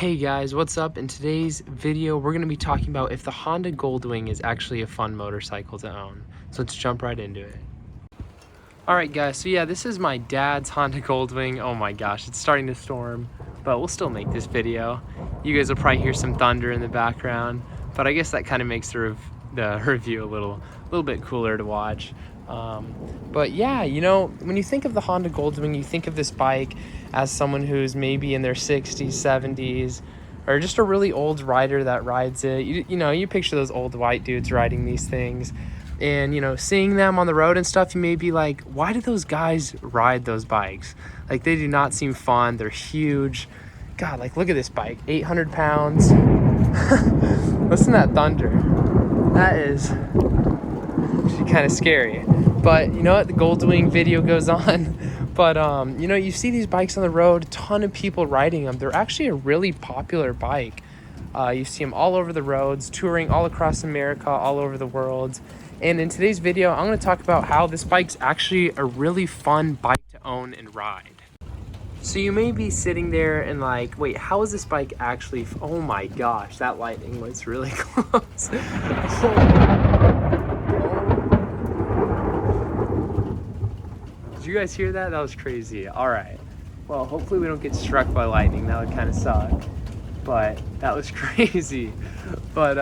Hey guys, what's up? In today's video, we're going to be talking about if the Honda Goldwing is actually a fun motorcycle to own. So let's jump right into it. Alright guys, so yeah, this is my dad's Honda Goldwing. Oh my gosh, it's starting to storm, but we'll still make this video. You guys will probably hear some thunder in the background, but I guess that kind of makes the review a little bit cooler to watch. But yeah, you know, when you think of the Honda Goldwing, you think of this bike as someone who's maybe in their 60s, 70s, or just a really old rider that rides it. You know, you picture those old white dudes riding these things, and you know, seeing them on the road and stuff, you may be like, why do those guys ride those bikes? Like, they do not seem fun. They're huge. God, like, look at this bike, 800 pounds. Listen to that thunder. That is kind of scary. But you know what, the Goldwing video goes on. But you know, you see these bikes on the road, a ton of people riding them. They're actually a really popular bike. You see them all over the roads, touring all across America, all over the world. And in today's video, I'm going to talk about how this bike's actually a really fun bike to own and ride. So you may be sitting there and like, wait, how is this bike actually? Oh my gosh, that lightning was really close. Did you guys hear that? That was crazy. All right. Well, hopefully we don't get struck by lightning. That would kind of suck. But that was crazy. But,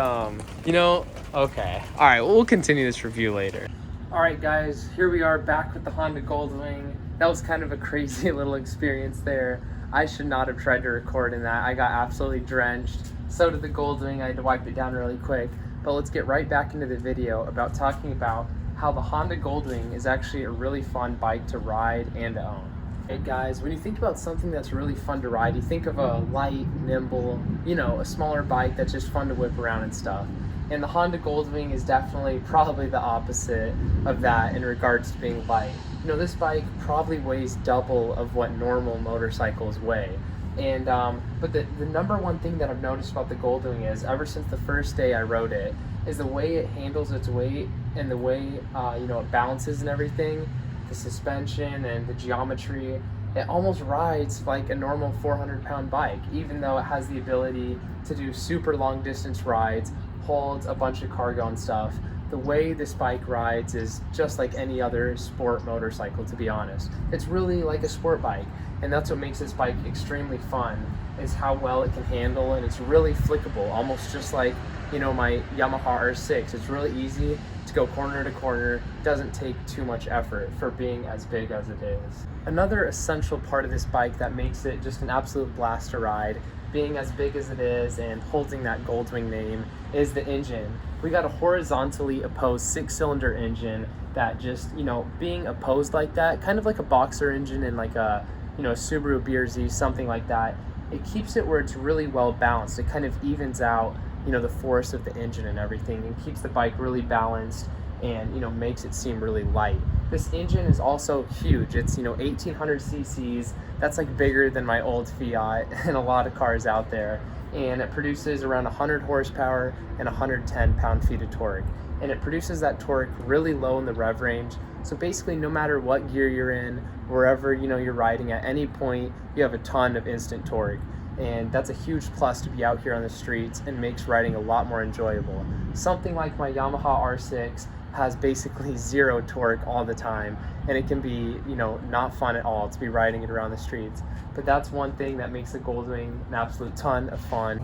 you know, okay. All right, we'll continue this review later. All right, guys, here we are back with the Honda Goldwing. That was kind of a crazy little experience there. I should not have tried to record in that. I got absolutely drenched. So did the Goldwing. I had to wipe it down really quick. But let's get right back into the video about talking about how the Honda Goldwing is actually a really fun bike to ride and to own. Hey guys, when you think about something that's really fun to ride, you think of a light, nimble, you know, a smaller bike that's just fun to whip around and stuff. And the Honda Goldwing is definitely probably the opposite of that in regards to being light. You know, this bike probably weighs double of what normal motorcycles weigh. And but the number one thing that I've noticed about the Goldwing is, ever since the first day I rode it, is the way it handles its weight and the way you know, it balances and everything, the suspension and the geometry. It almost rides like a normal 400-pound bike, even though it has the ability to do super long distance rides, holds a bunch of cargo and stuff. The way this bike rides is just like any other sport motorcycle, to be honest. It's really like a sport bike, and that's what makes this bike extremely fun, is how well it can handle, and it's really flickable, almost just like, you know, my Yamaha R6. It's really easy to go corner to corner. Doesn't take too much effort for being as big as it is. Another essential part of this bike that makes it just an absolute blast to ride, being as big as it is and holding that Goldwing name, is the engine. We got a horizontally opposed 6-cylinder engine that just, you know, being opposed like that, kind of like a boxer engine in like a, you know, Subaru BRZ, something like that. It keeps it where it's really well balanced. It kind of evens out, you know, the force of the engine and everything, and keeps the bike really balanced and, you know, makes it seem really light. This engine is also huge. It's, you know, 1800 cc's. That's like bigger than my old Fiat and a lot of cars out there. And it produces around 100 horsepower and 110 pound-feet of torque. And it produces that torque really low in the rev range. So basically, no matter what gear you're in, wherever, you know, you're riding, at any point, you have a ton of instant torque. And that's a huge plus to be out here on the streets, and makes riding a lot more enjoyable. Something like my Yamaha R6 has basically zero torque all the time, and it can be, you know, not fun at all to be riding it around the streets. But that's one thing that makes the Goldwing an absolute ton of fun.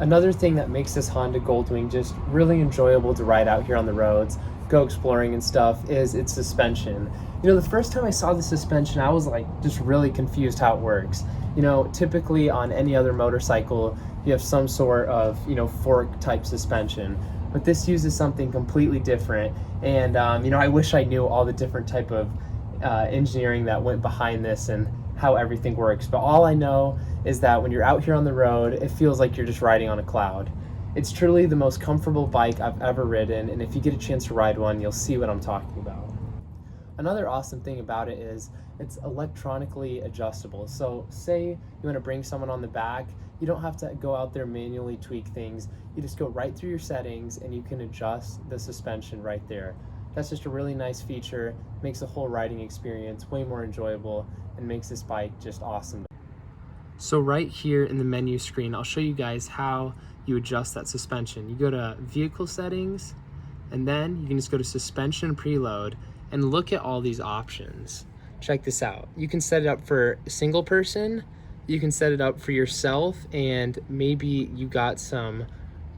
Another thing that makes this Honda Goldwing just really enjoyable to ride out here on the roads, go exploring and stuff, is its suspension. You know, the first time I saw the suspension, I was like just really confused how it works. You know, typically on any other motorcycle, you have some sort of, you know, fork type suspension, but this uses something completely different. And you know, I wish I knew all the different type of engineering that went behind this and how everything works. But all I know is that when you're out here on the road, it feels like you're just riding on a cloud. It's truly the most comfortable bike I've ever ridden, and if you get a chance to ride one, you'll see what I'm talking about. Another awesome thing about it is it's electronically adjustable. So say you want to bring someone on the back, you don't have to go out there manually tweak things. You just go right through your settings and you can adjust the suspension right there. That's just a really nice feature, makes the whole riding experience way more enjoyable, and makes this bike just awesome. So right here in the menu screen, I'll show you guys how you adjust that suspension. You go to vehicle settings, and then you can just go to suspension and preload and look at all these options. Check this out. You can set it up for a single person, you can set it up for yourself, and maybe you got some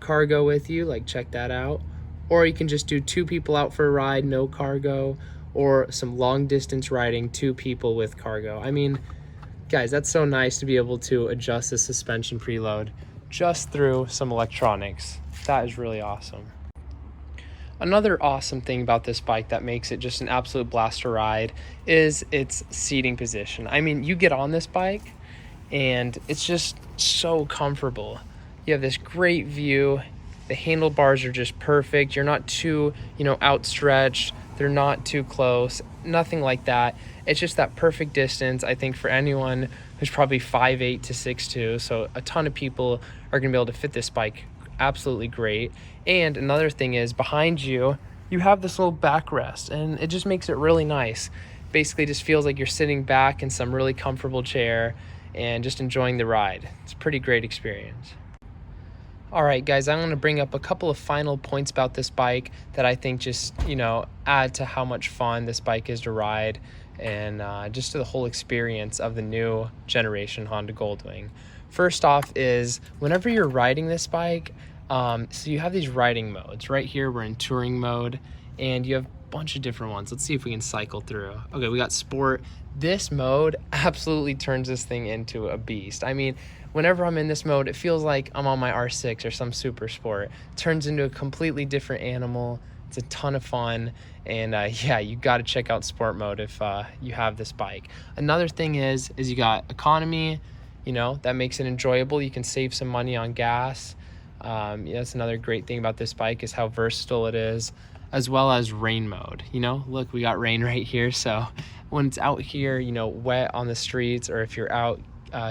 cargo with you, like check that out. Or you can just do 2 people out for a ride, no cargo, or some long distance riding, 2 people with cargo. I mean, guys, that's so nice to be able to adjust the suspension preload just through some electronics. That is really awesome. Another awesome thing about this bike that makes it just an absolute blast to ride is its seating position. I mean, you get on this bike and it's just so comfortable. You have this great view. The handlebars are just perfect. You're not too, outstretched. They're not too close, nothing like that. It's just that perfect distance, I think, for anyone who's probably 5'8" to 6'2". So a ton of people are gonna be able to fit this bike absolutely great. And another thing is, behind you, you have this little backrest, and it just makes it really nice. Basically just feels like you're sitting back in some really comfortable chair and just enjoying the ride. It's a pretty great experience. All right, guys, I'm going to bring up a couple of final points about this bike that I think just, add to how much fun this bike is to ride, and just to the whole experience of the new generation Honda Goldwing. First off is, whenever you're riding this bike, so you have these riding modes. Right here, we're in touring mode, and you have a bunch of different ones. Let's see if we can cycle through. Okay, we got sport. This mode absolutely turns this thing into a beast. I mean, whenever I'm in this mode, it feels like I'm on my R6 or some super sport. It turns into a completely different animal. It's a ton of fun, and yeah, you got to check out sport mode if you have this bike. Another thing is you got economy. That makes it enjoyable. You can save some money on gas. Yeah, that's another great thing about this bike, is how versatile it is, as well as rain mode. Look, we got rain right here. So when it's out here, wet on the streets, or if you're out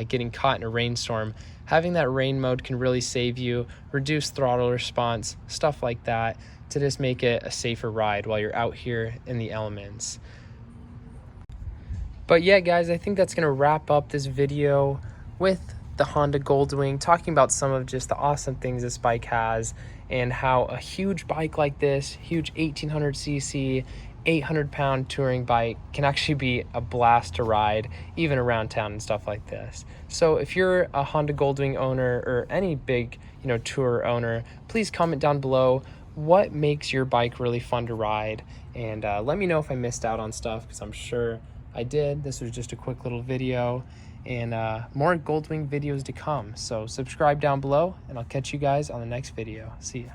getting caught in a rainstorm, having that rain mode can really save you, reduce throttle response, stuff like that, to just make it a safer ride while you're out here in the elements. But yeah, guys, I think that's gonna wrap up this video with the Honda Goldwing, talking about some of just the awesome things this bike has, and how a huge bike like this, huge 1800cc, 800-pound touring bike, can actually be a blast to ride, even around town and stuff like this. So if you're a Honda Goldwing owner, or any big, tour owner, please comment down below what makes your bike really fun to ride, and let me know if I missed out on stuff, because I'm sure I did. This was just a quick little video, and more Goldwing videos to come. So subscribe down below, and I'll catch you guys on the next video. See ya.